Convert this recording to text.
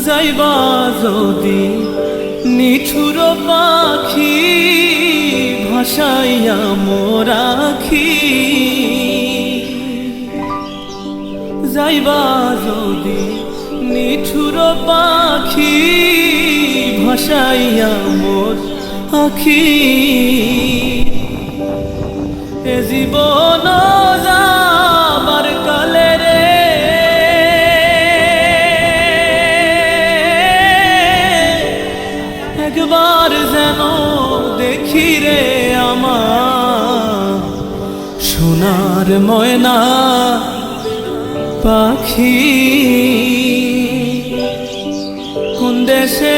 যাইবা যদি নিঠুর পাখি ভাসাইয়া মোরাখি, যাইবা যদি নিঠুর পাখি ভাসাইয়া মোর আখি, এ জীবন যাবার কালে রে একবার যেন দেখি রে আমার সোনার ময়না পাখি, কোন দেশে